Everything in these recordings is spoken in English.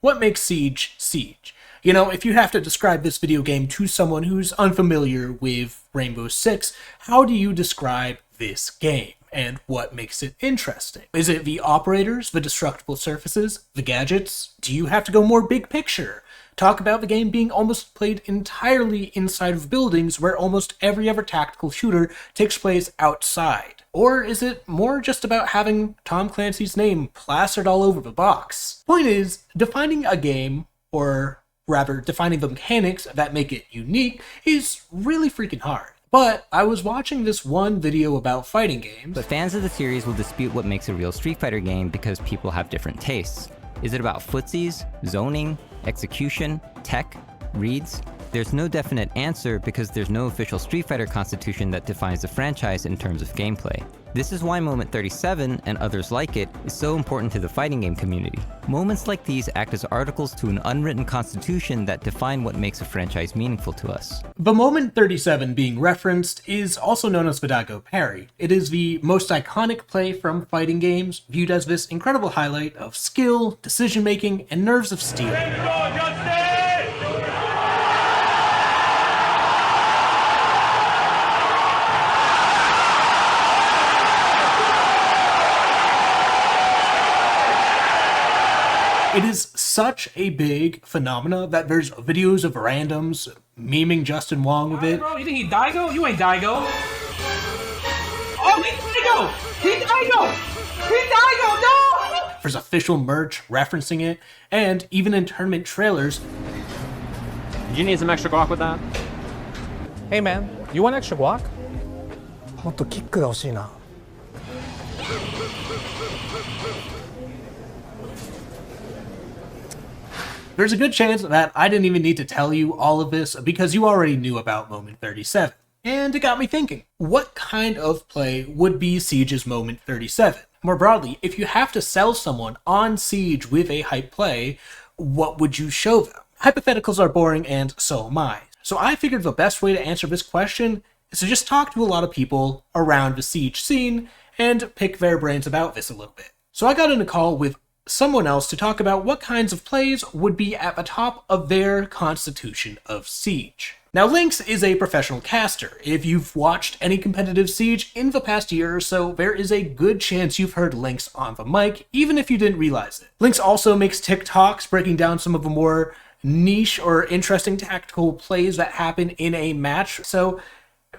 What makes Siege Siege? You know, if you have to describe this video game to someone who's unfamiliar with Rainbow Six, how do you describe this game? And what makes it interesting? Is it the operators, the destructible surfaces, the gadgets? Do you have to go more big picture? Talk about the game being almost played entirely inside of buildings where almost every other tactical shooter takes place outside? Or is it more just about having Tom Clancy's name plastered all over the box? Point is, defining a game, or rather defining the mechanics that make it unique, is really freaking hard. But I was watching this one video about fighting games. But fans of the series will dispute what makes a real Street Fighter game because people have different tastes. Is it about footsies, zoning, execution, tech, reads? There's no definite answer because there's no official Street Fighter constitution that defines the franchise in terms of gameplay. This is why Moment 37, and others like it, is so important to the fighting game community. Moments like these act as articles to an unwritten constitution that define what makes a franchise meaningful to us. The Moment 37 being referenced is also known as the Daigo Parry. It is the most iconic play from fighting games, viewed as this incredible highlight of skill, decision-making, and nerves of steel. It is such a big phenomena that there's videos of randoms memeing Justin Wong with it. Bro, you think he Daigo? You ain't Daigo. Oh, he's Daigo! He's Daigo! He's Daigo! No! There's official merch referencing it, and even in tournament trailers. Did you need some extra guac with that? Hey man, you want extra guac? もっとキックが欲しいな。 There's a good chance that I didn't even need to tell you all of this because you already knew about Moment 37. And it got me thinking, what kind of play would be Siege's Moment 37? More broadly, if you have to sell someone on Siege with a hype play, what would you show them? Hypotheticals are boring, and so am I. So I figured the best way to answer this question is to just talk to a lot of people around the Siege scene and pick their brains about this a little bit. So I got in a call with someone else to talk about what kinds of plays would be at the top of their constitution of Siege. Now, Lynnx is a professional caster. If you've watched any competitive Siege in the past year or so, there is a good chance you've heard Lynnx on the mic, even if you didn't realize it. Lynnx also makes TikToks breaking down some of the more niche or interesting tactical plays that happen in a match, so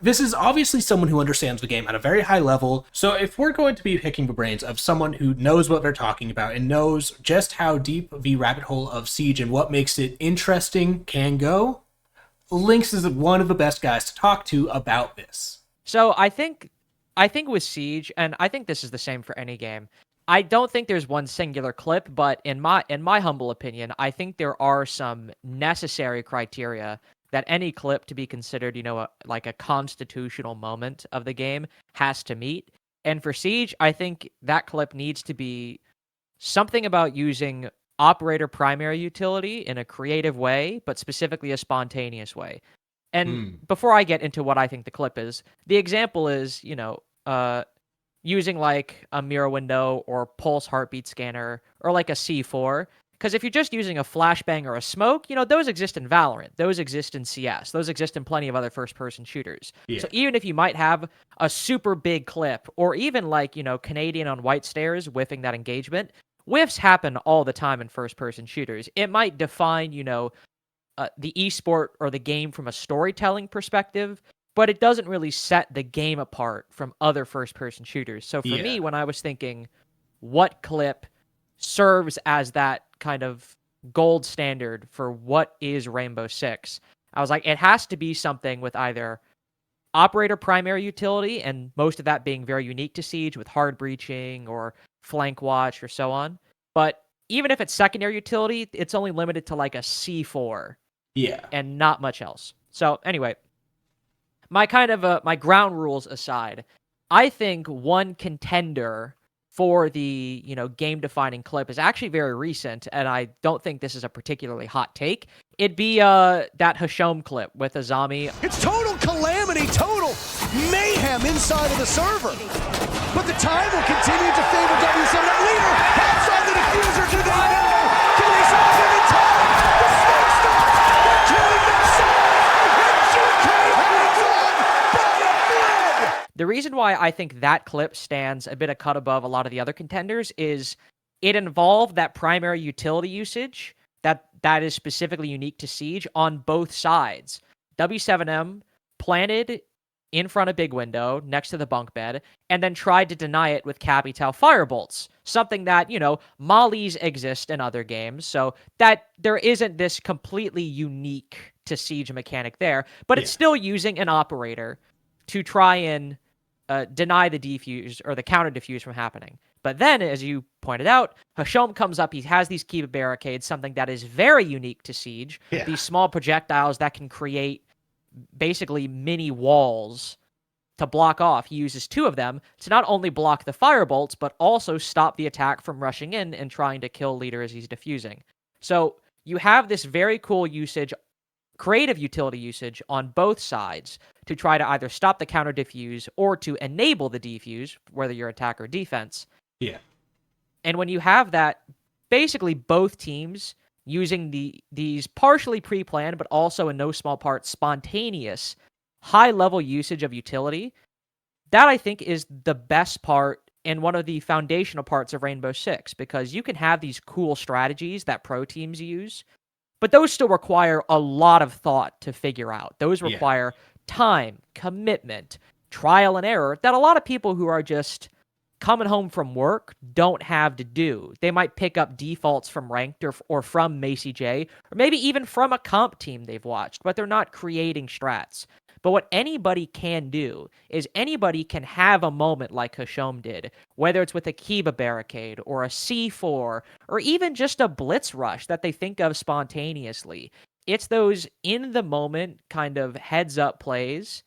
this is obviously someone who understands the game at a very high level, so if we're going to be picking the brains of someone who knows what they're talking about and knows just how deep the rabbit hole of Siege and what makes it interesting can go, Lynnx is one of the best guys to talk to about this. So I think with Siege, and I think this is the same for any game, I don't think there's one singular clip, but in my humble opinion, I think there are some necessary criteria that any clip to be considered, like a constitutional moment of the game has to meet. And for Siege, I think that clip needs to be something about using operator primary utility in a creative way, but specifically a spontaneous way. And before I get into what I think the clip is, the example is, using like a mirror window or pulse heartbeat scanner or like a C4. Because if you're just using a flashbang or a smoke, those exist in Valorant, those exist in CS, those exist in plenty of other first-person shooters. Yeah. So even if you might have a super big clip, or even like, Canadian on white stairs whiffing that engagement, whiffs happen all the time in first-person shooters. It might define, the esport or the game from a storytelling perspective, but it doesn't really set the game apart from other first-person shooters. So for me, when I was thinking, what clip serves as that kind of gold standard for what is Rainbow Six, I was like, it has to be something with either operator primary utility, and most of that being very unique to Siege with hard breaching or flank watch or so on. But even if it's secondary utility, it's only limited to like a C4. Yeah. And not much else. So anyway, my ground rules aside, I think one contender for the, game-defining clip is actually very recent, and I don't think this is a particularly hot take. It'd be that Hashom clip with Azami. It's total calamity, total mayhem inside of the server. But the time will continue to favor W7. Leader outside the diffuser to the middle. Can they solve it? reason why I think that clip stands a bit a cut above a lot of the other contenders is it involved that primary utility usage that is specifically unique to Siege on both sides. W7M planted in front of Big Window next to the bunk bed and then tried to deny it with Capital Firebolts, something that, mollies exist in other games, so that there isn't this completely unique to Siege mechanic there, but it's still using an operator to try and deny the defuse or the counter defuse from happening. But then, as you pointed out, Hashom comes up, he has these Kiva barricades, something that is very unique to Siege. Yeah. These small projectiles that can create basically mini walls to block off. He uses 2 of them to not only block the firebolts, but also stop the attack from rushing in and trying to kill leader as he's defusing. So you have this very cool usage, creative utility usage on both sides to try to either stop the counter defuse or to enable the defuse, whether you're attack or defense. Yeah. And when you have that, basically both teams using these partially pre-planned, but also in no small part spontaneous, high-level usage of utility, that I think is the best part and one of the foundational parts of Rainbow Six, because you can have these cool strategies that pro teams use, but those still require a lot of thought to figure out. Those require time, commitment, trial and error that a lot of people who are just coming home from work don't have to do. They might pick up defaults from Ranked or from Macy J, or maybe even from a comp team they've watched, but they're not creating strats. But what anybody can do is anybody can have a moment like Hashom did, whether it's with a Kiva barricade or a C4 or even just a blitz rush that they think of spontaneously. It's those in-the-moment kind of heads-up plays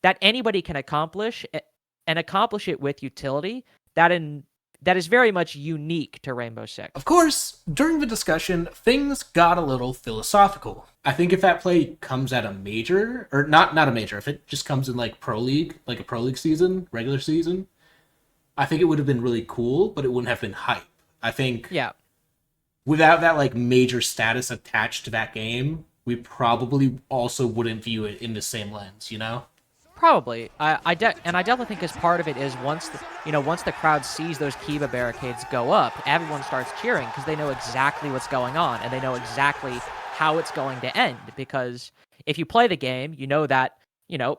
that anybody can accomplish and accomplish it with utility that is very much unique to Rainbow Six. Of course, during the discussion, things got a little philosophical. I think if that play comes at a major, or not a major, if it just comes in like Pro League, like a Pro League season, regular season, I think it would have been really cool, but it wouldn't have been hype. I think without that like major status attached to that game, we probably also wouldn't view it in the same lens, Probably. I definitely think as part of it is once the crowd sees those Kiva barricades go up, everyone starts cheering because they know exactly what's going on and they know exactly how it's going to end. Because if you play the game, you know that,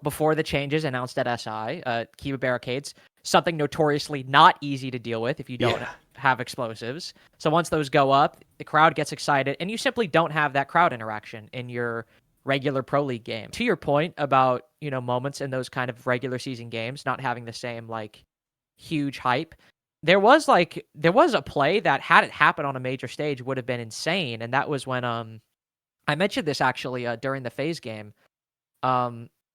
before the changes announced at SI, Kiva barricades, something notoriously not easy to deal with if you don't have explosives. So once those go up, the crowd gets excited and you simply don't have that crowd interaction in your regular Pro League game. To your point about, moments in those kind of regular season games not having the same like huge hype, there was a play that had it happen on a major stage would have been insane, and that was when I mentioned this actually during the FaZe game.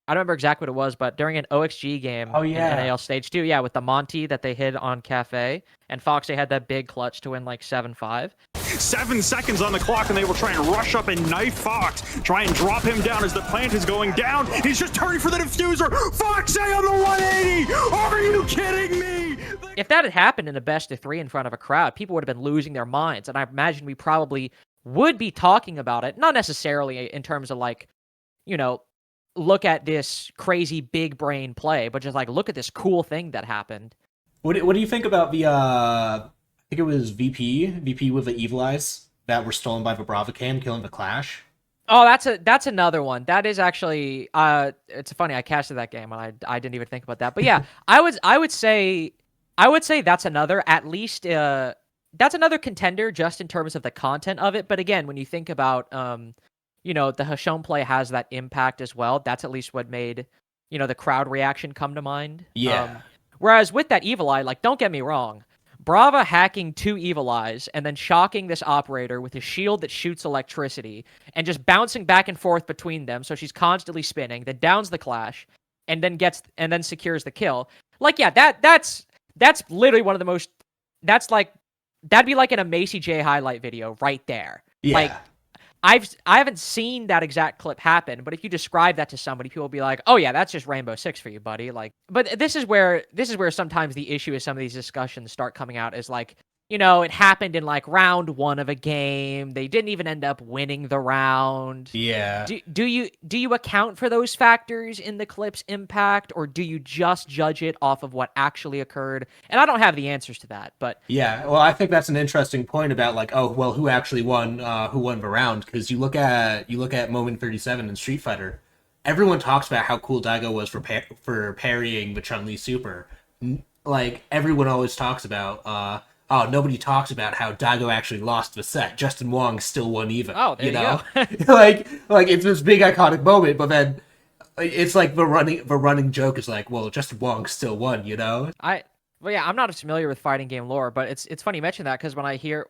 I don't remember exactly what it was, but during an OXG game in NAL Stage 2, with the Monty that they hit on Cafe, and Foxy had that big clutch to win like 7-5. 7 seconds on the clock, and they will try and rush up and knife Fox. Try and drop him down as the plant is going down. He's just turning for the diffuser. Foxy on the 180! Are you kidding me? If that had happened in a best of 3 in front of a crowd, people would have been losing their minds, and I imagine we probably would be talking about it, not necessarily in terms of like, look at this crazy big brain play, but just like look at this cool thing that happened. What do you think about the I think it was VP with the Evil Eyes that were stolen by Vibravacam killing the Clash? Oh, that's another one. That is actually it's funny, I casted that game and I didn't even think about that. But yeah, I would say that's another, at least that's another contender just in terms of the content of it. But again, when you think about the Hashom play has that impact as well. That's at least what made, the crowd reaction come to mind. Yeah. Whereas with that Evil Eye, like, don't get me wrong, Brava hacking 2 Evil Eyes and then shocking this operator with a shield that shoots electricity and just bouncing back and forth between them, so she's constantly spinning, then downs the Clash, and then secures the kill. Like, yeah, that's literally one of the most. That'd be like in a Macy J highlight video right there. Yeah. Like, I haven't seen that exact clip happen, but if you describe that to somebody, people will be like, "Oh yeah, that's just Rainbow Six for you, buddy." Like, but this is where sometimes the issue is some of these discussions start coming out as like it happened in like round 1 of a game. They didn't even end up winning the round. Yeah. Do you account for those factors in the clip's impact, or do you just judge it off of what actually occurred? And I don't have the answers to that, but Yeah, well, I think that's an interesting point about like, oh, well, who actually won? Who won the round? Because you look at Moment 37 in Street Fighter, everyone talks about how cool Daigo was for parrying the Chun-Li super. Like everyone always talks about, oh, nobody talks about how Daigo actually lost the set. Justin Wong still won even. Oh, there you know, go. like it's this big iconic moment, but then it's like the running joke is like, well, Justin Wong still won. Well, yeah, I'm not as familiar with fighting game lore, but it's funny you mention that because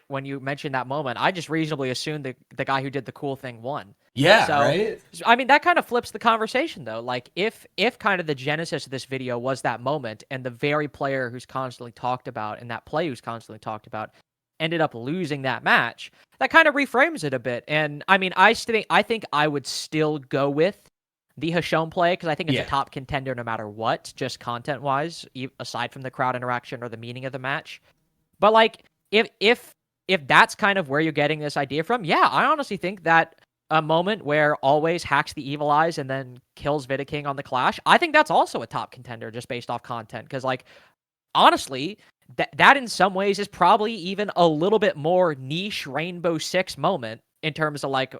when you mention that moment, I just reasonably assumed the guy who did the cool thing won. Yeah, So, right. I mean, that kind of flips the conversation though. Like if kind of the genesis of this video was that moment, and the very player who's constantly talked about and that play who's constantly talked about ended up losing that match, that kind of reframes it a bit. And I mean, I think I would still go with the Hashone play because I think it's a top contender no matter what, just content wise, aside from the crowd interaction or the meaning of the match. But like, if that's kind of where you're getting this idea from, yeah, I honestly think that a moment where Always hacks the Evil Eyes and then kills Vidaking on the Clash, I think that's also a top contender just based off content. Because like, honestly, that in some ways is probably even a little bit more niche Rainbow Six moment in terms of like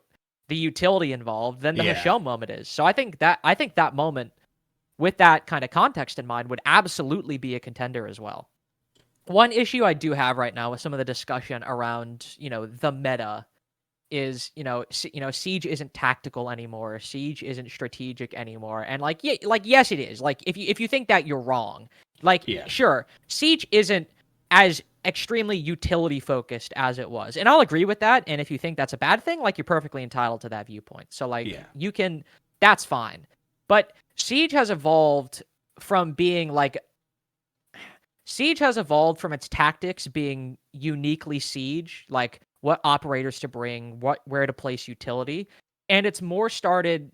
the utility involved than the Hashone moment is. So I think that moment with that kind of context in mind would absolutely be a contender as well. One issue I do have right now with some of the discussion around, the meta is, Siege isn't tactical anymore. Siege isn't strategic anymore. And yes, it is. Like if you think that, you're wrong. Sure, Siege isn't as extremely utility focused as it was. And I'll agree with that. And if you think that's a bad thing, like you're perfectly entitled to that viewpoint. So that's fine. But Siege has evolved from its tactics being uniquely Siege, like what operators to bring, where to place utility. And it's more started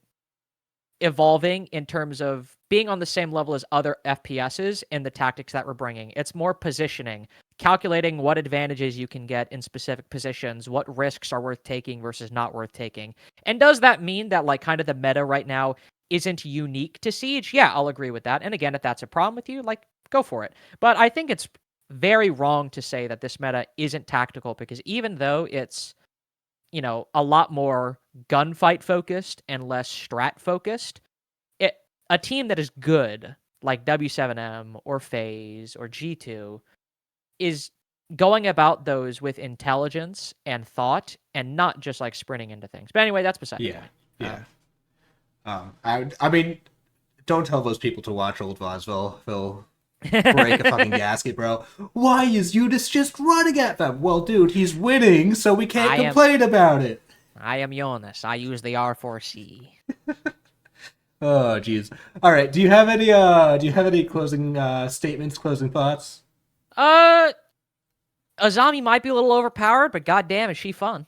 evolving in terms of being on the same level as other FPSs in the tactics that we're bringing. It's more positioning, calculating what advantages you can get in specific positions, what risks are worth taking versus not worth taking. And does that mean that like kind of the meta right now isn't unique to Siege? Yeah, I'll agree with that. And again, if that's a problem with you, like go for it. But I think it's very wrong to say that this meta isn't tactical, because even though it's a lot more gunfight focused and less strat focused, a team that is good, like W7M or FaZe or G2, is going about those with intelligence and thought and not just like sprinting into things. But anyway, that's beside the point. I mean, don't tell those people to watch old Vosville. They'll break a fucking gasket, bro. Why is Eunice just running at them? Well, dude, he's winning, so we can't complain about it. I am Jonas. I use the R4C. Oh, jeez. All right. Do you have any closing statements, closing thoughts? Azami might be a little overpowered, but goddamn, is she fun.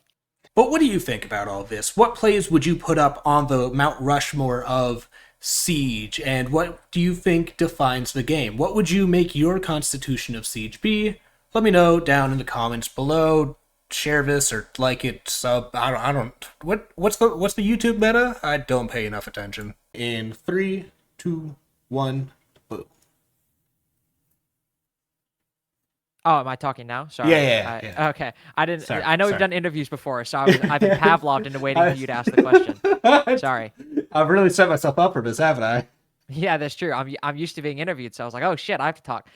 But what do you think about all this? What plays would you put up on the Mount Rushmore of Siege, and what do you think defines the game? What would you make your constitution of Siege be? Let me know down in the comments below. Share this or like it, sub. I don't. What's the YouTube meta? I don't pay enough attention. In 3, 2, 1, boom. Oh, am I talking now? Sorry. Yeah. Okay. I didn't. Sorry, I know we've done interviews before, so I've been Pavloved into waiting for you to ask the question. Sorry. I've really set myself up for this, haven't I? Yeah, that's true. I'm used to being interviewed, so I was like, oh shit, I have to talk.